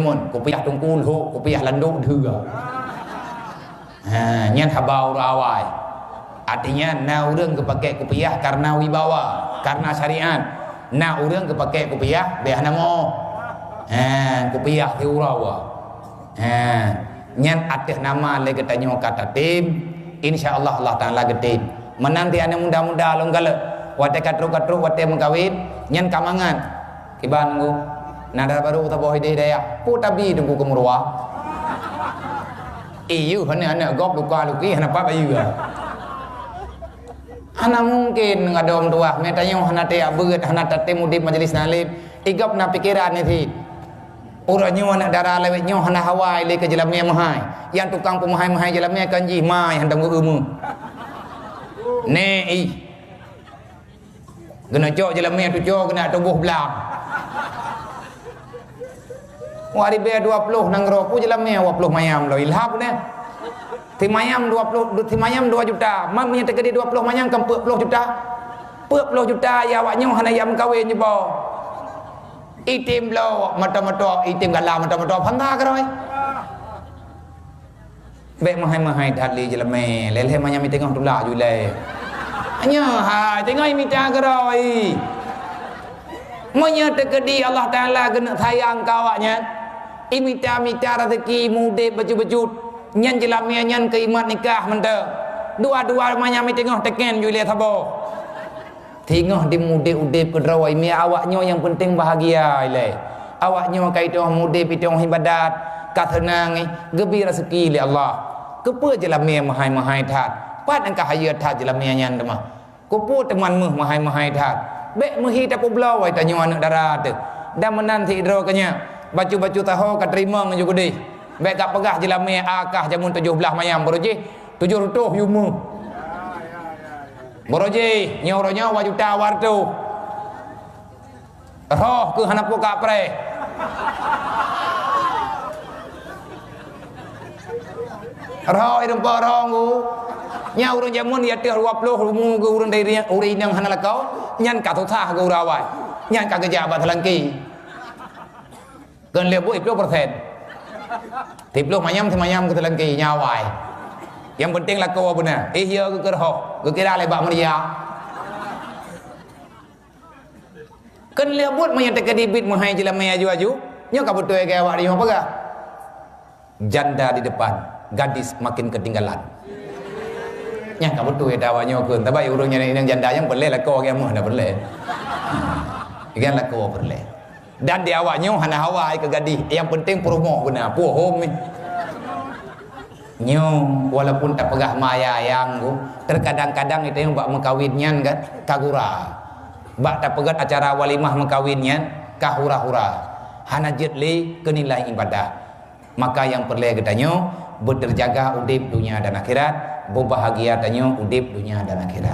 jemun kopiah tungkul ho kopiah landuk dhưa nyan habau rawai artinya na urang kepake kopiah karena wibawa karena syariat na urang kepake kopiah beh namo kopiah ti urawa nyan atih nama le ketanyo kata tim insyaallah Allah taala getin menanti ane muda-muda longgala wate katru-katru wate mengkawin nyan kamangan kiban nggu nada baru taboh ide daya pu tabi tunggu kemurwa iyu hana gop luka luki hana apa iyu hana mungkin ngadom tua metanya hana te abeut hana tate mudip majelis nalim igap na pikiran ni thi uranya anak darah lewet nyo hana hawai le ke jelamnya mahai yang tukang pemahai-mahai jelamnya kanji mai handam umu ne i kena cok jelamnya tu cok kena tubuh belang wari be 20 nang roku jelamnya 20 mayam lo ilham ne ti mayam 20 ti mayam 2 juta mam nya tegedi 20 mayam kan 40 juta 40 juta ya awaknya hana yam kawin je bo itim lo mata-mata itim gala mata-mata phanda ka rồi be mahai-mahai thali jelamnya lele mayam mi tengah tula ju le anya hai tengah mi ta ka rồi monya tegedi Allah taala kena sayang kau awaknya imita-mita rezeki mude baju-baju nyan jelamnya nyan keimat nikah mende dua-dua manya mi tengah teken ju le thabo tengah di mude udip kedrawai mi awaknya yang penting bahagia le awaknya kaitoh mude pitong ibadat katenang gebi rezeki le Allah kepe jelamnya mahai-mahai that pat angka hayat that jelamnya nyan demah kupu teman meh mahai-mahai that be mehi tak poblau ai tanyo anak darat dan menanti idro kanya baju-baju tahu ka terima juga deh baik kat pegah jelamnya akah jamun 17 mayam boroje 7 rutuh yumu boroje nyoronya wajuta wartu roh ke hanapu ka pre roh irung porongku nya urang jamun ya 20 rumu ke urang dari uri nang hanalakau nyan ka thotha ke urawai nyan ka kerja bat halangki gần liệp bụi 10% thịt luôn mayam ke telangki nyawai yang penting lah kau benar iya ke roh ke kira lebak meria kan liệp bụi mayam tekadibit mahai jelam aju nyo ka betul ke awak ni apa gak janda di depan gadis makin ketinggalan nya ka betul ya dawanya ke tabai urangnya yang janda yang boleh lah kau ke mah dah boleh ikan lah kau boleh dan di awaknya hana hawai ke gadis yang penting promo benar puhom ni nyo walaupun tak pegah maya yang terkadang-kadang itu yang bak mengkawinnya kan kagura bak tak pegat acara walimah mengkawinnya kahura-hura hana jetli ke nilai ibadah maka yang perlu katanya berterjaga udip dunia dan akhirat berbahagia tanyo udip dunia dan akhirat